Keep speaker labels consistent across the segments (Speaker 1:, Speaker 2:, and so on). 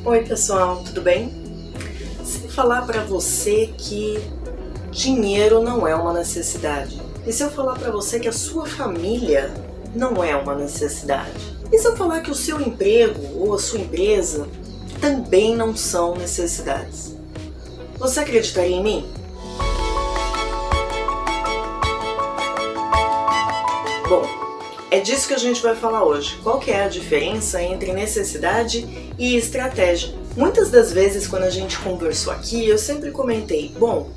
Speaker 1: Oi pessoal, tudo bem? Se eu falar para você que dinheiro não é uma necessidade, e se eu falar para você que a sua família não é uma necessidade, e se eu falar que o seu emprego ou a sua empresa também não são necessidades, você acreditaria em mim? Bom, é disso que a gente vai falar hoje. Qual que é a diferença entre necessidade e estratégia? Muitas das vezes quando a gente conversou aqui, eu sempre comentei, bom,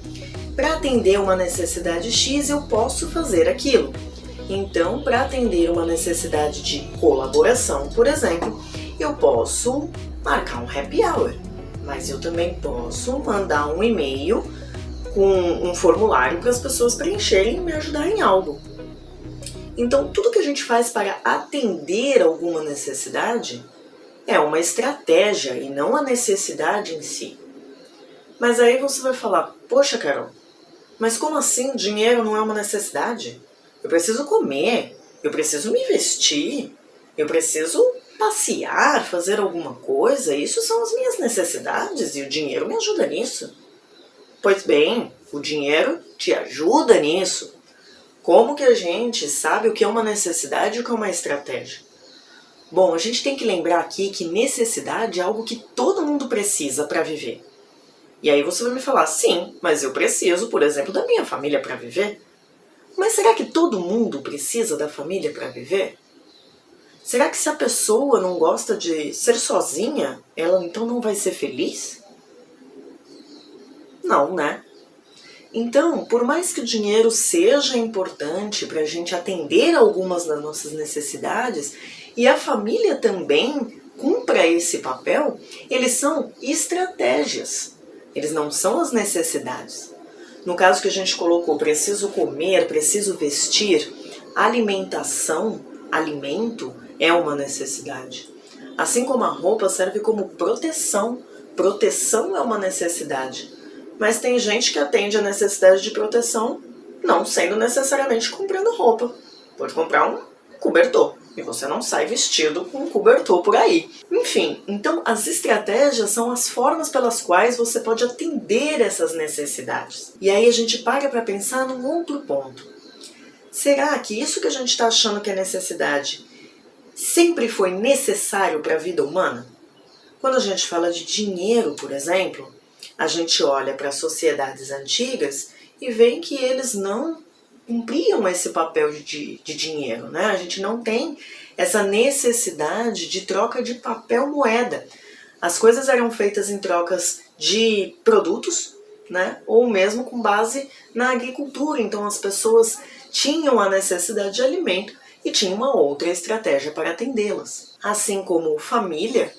Speaker 1: para atender uma necessidade X eu posso fazer aquilo. Então, para atender uma necessidade de colaboração, por exemplo, eu posso marcar um happy hour, mas eu também posso mandar um e-mail com um formulário para as pessoas preencherem e me ajudar em algo. Então, tudo que a gente faz para atender alguma necessidade é uma estratégia e não a necessidade em si. Mas aí você vai falar, poxa Carol, mas como assim dinheiro não é uma necessidade? Eu preciso comer, eu preciso me vestir, eu preciso passear, fazer alguma coisa, isso são as minhas necessidades e o dinheiro me ajuda nisso. Pois bem, o dinheiro te ajuda nisso. Como que a gente sabe o que é uma necessidade e o que é uma estratégia? Bom, a gente tem que lembrar aqui que necessidade é algo que todo mundo precisa para viver. E aí você vai me falar, sim, mas eu preciso, por exemplo, da minha família para viver. Mas será que todo mundo precisa da família para viver? Será que se a pessoa não gosta de ser sozinha, ela então não vai ser feliz? Não, né? Então, por mais que o dinheiro seja importante para a gente atender algumas das nossas necessidades, e a família também cumpra esse papel, eles são estratégias, eles não são as necessidades. No caso que a gente colocou, preciso comer, preciso vestir, alimentação, alimento, é uma necessidade. Assim como a roupa serve como proteção, proteção é uma necessidade. Mas tem gente que atende a necessidade de proteção não sendo necessariamente comprando roupa. Pode comprar um cobertor e você não sai vestido com um cobertor por aí. Enfim, então as estratégias são as formas pelas quais você pode atender essas necessidades. E aí a gente para pensar num outro ponto. Será que isso que a gente está achando que é necessidade sempre foi necessário para a vida humana? Quando a gente fala de dinheiro, por exemplo, a gente olha para sociedades antigas e vê que eles não cumpriam esse papel de dinheiro, né? A gente não tem essa necessidade de troca de papel moeda. As coisas eram feitas em trocas de produtos, né? Ou mesmo com base na agricultura. Então as pessoas tinham a necessidade de alimento e tinham uma outra estratégia para atendê-las. Assim como família,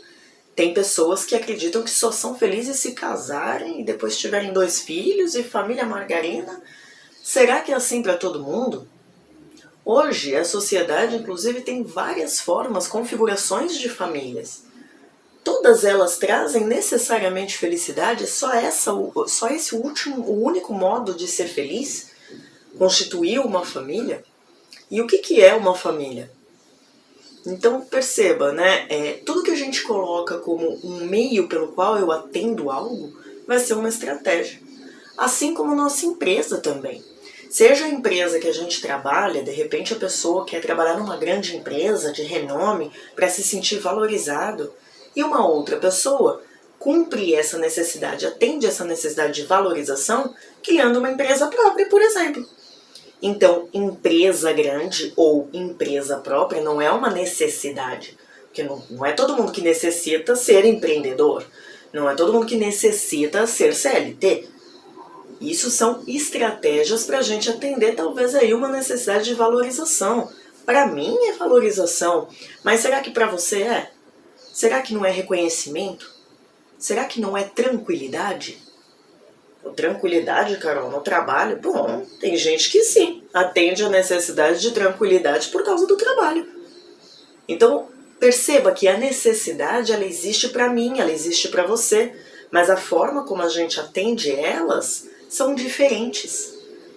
Speaker 1: tem pessoas que acreditam que só são felizes se casarem e depois tiverem 2 filhos e família margarina. Será que é assim para todo mundo? Hoje a sociedade inclusive tem várias formas, configurações de famílias. Todas elas trazem necessariamente felicidade? Só esse o único modo de ser feliz? Constituir uma família? E o que é uma família? Então perceba, né? Tudo que a gente coloca como um meio pelo qual eu atendo algo vai ser uma estratégia. Assim como nossa empresa também. Seja a empresa que a gente trabalha, de repente a pessoa quer trabalhar numa grande empresa de renome para se sentir valorizado, e uma outra pessoa cumpre essa necessidade, atende essa necessidade de valorização, criando uma empresa própria, por exemplo. Então, empresa grande ou empresa própria não é uma necessidade. Porque não é todo mundo que necessita ser empreendedor. Não é todo mundo que necessita ser CLT. Isso são estratégias para a gente atender talvez aí uma necessidade de valorização. Para mim é valorização. Mas será que para você é? Será que não é reconhecimento? Será que não é tranquilidade? Tranquilidade, Carol, no trabalho? Bom, tem gente que sim, atende a necessidade de tranquilidade por causa do trabalho. Então, perceba que a necessidade, ela existe para mim, ela existe para você, mas a forma como a gente atende elas são diferentes.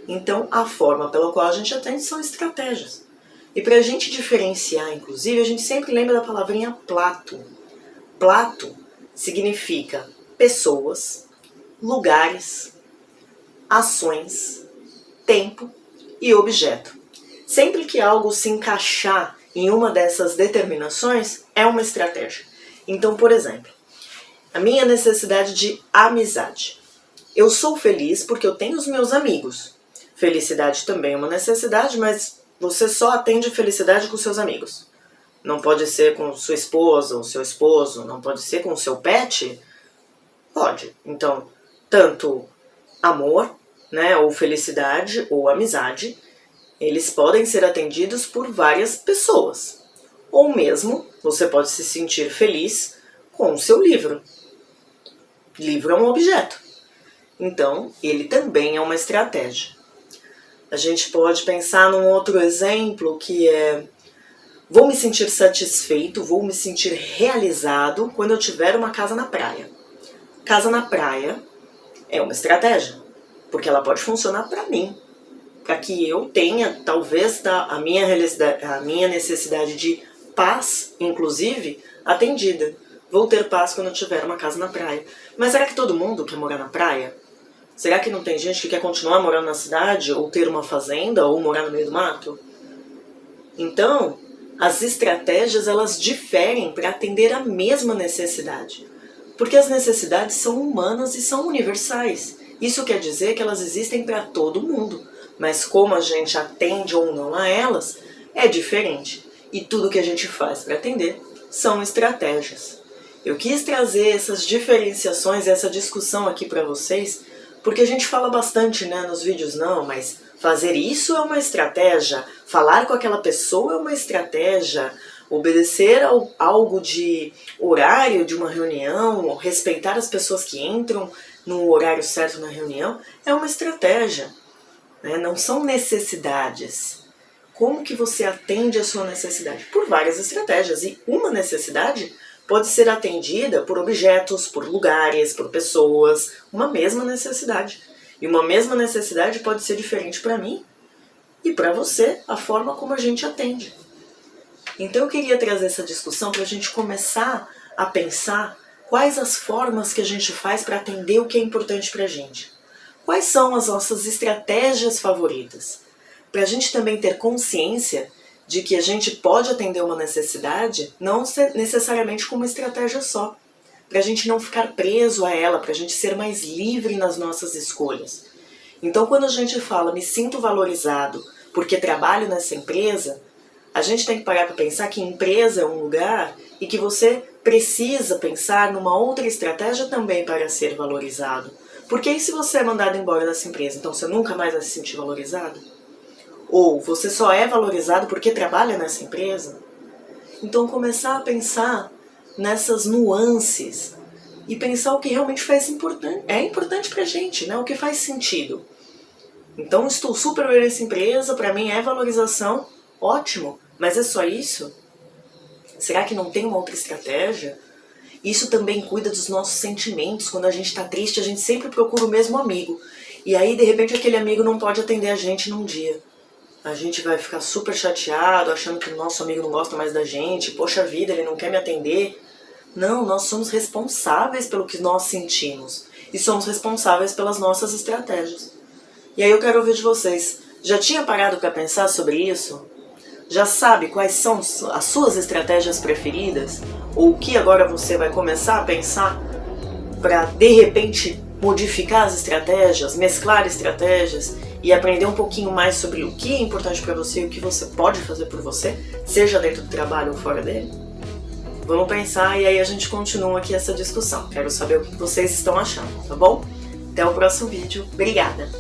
Speaker 1: Então, a forma pela qual a gente atende são estratégias. E para a gente diferenciar, inclusive, a gente sempre lembra da palavrinha plato. Plato significa pessoas, lugares, ações, tempo e objeto. Sempre que algo se encaixar em uma dessas determinações, é uma estratégia. Então, por exemplo, a minha necessidade de amizade. Eu sou feliz porque eu tenho os meus amigos. Felicidade também é uma necessidade, mas você só atende felicidade com seus amigos. Não pode ser com sua esposa ou seu esposo, não pode ser com o seu pet? Pode. Então, tanto amor, né, ou felicidade, ou amizade, eles podem ser atendidos por várias pessoas. Ou mesmo, você pode se sentir feliz com o seu livro. Livro é um objeto. Então, ele também é uma estratégia. A gente pode pensar num outro exemplo que é: vou me sentir satisfeito, vou me sentir realizado quando eu tiver uma casa na praia. Casa na praia é uma estratégia, porque ela pode funcionar para mim, para que eu tenha, talvez, a minha necessidade de paz, inclusive, atendida. Vou ter paz quando eu tiver uma casa na praia. Mas será que todo mundo quer morar na praia? Será que não tem gente que quer continuar morando na cidade, ou ter uma fazenda, ou morar no meio do mato? Então, as estratégias, elas diferem para atender a mesma necessidade. Porque as necessidades são humanas e são universais. Isso quer dizer que elas existem para todo mundo. Mas como a gente atende ou não a elas, é diferente. E tudo que a gente faz para atender são estratégias. Eu quis trazer essas diferenciações, essa discussão aqui para vocês, porque a gente fala bastante, né, nos vídeos, não, mas fazer isso é uma estratégia, falar com aquela pessoa é uma estratégia, obedecer algo de horário de uma reunião, respeitar as pessoas que entram no horário certo na reunião, é uma estratégia, né? Não são necessidades. Como que você atende a sua necessidade? Por várias estratégias, e uma necessidade pode ser atendida por objetos, por lugares, por pessoas, uma mesma necessidade. E uma mesma necessidade pode ser diferente para mim e para você, a forma como a gente atende. Então eu queria trazer essa discussão para a gente começar a pensar quais as formas que a gente faz para atender o que é importante para a gente. Quais são as nossas estratégias favoritas? Para a gente também ter consciência de que a gente pode atender uma necessidade não necessariamente com uma estratégia só. Para a gente não ficar preso a ela, para a gente ser mais livre nas nossas escolhas. Então quando a gente fala, me sinto valorizado porque trabalho nessa empresa, a gente tem que parar para pensar que empresa é um lugar e que você precisa pensar numa outra estratégia também para ser valorizado. Porque e se você é mandado embora dessa empresa, então você nunca mais vai se sentir valorizado? Ou você só é valorizado porque trabalha nessa empresa? Então começar a pensar nessas nuances e pensar o que realmente é importante pra gente, né? O que faz sentido. Então estou super bem nessa empresa, pra mim é valorização, ótimo, mas é só isso? Será que não tem uma outra estratégia? Isso também cuida dos nossos sentimentos. Quando a gente está triste, a gente sempre procura o mesmo amigo. E aí, de repente, aquele amigo não pode atender a gente num dia. A gente vai ficar super chateado, achando que o nosso amigo não gosta mais da gente. Poxa vida, ele não quer me atender. Não, nós somos responsáveis pelo que nós sentimos. E somos responsáveis pelas nossas estratégias. E aí eu quero ouvir de vocês. Já tinha parado para pensar sobre isso? Já sabe quais são as suas estratégias preferidas? Ou o que agora você vai começar a pensar para, de repente, modificar as estratégias, mesclar estratégias e aprender um pouquinho mais sobre o que é importante para você e o que você pode fazer por você, seja dentro do trabalho ou fora dele? Vamos pensar e aí a gente continua aqui essa discussão. Quero saber o que vocês estão achando, tá bom? Até o próximo vídeo. Obrigada!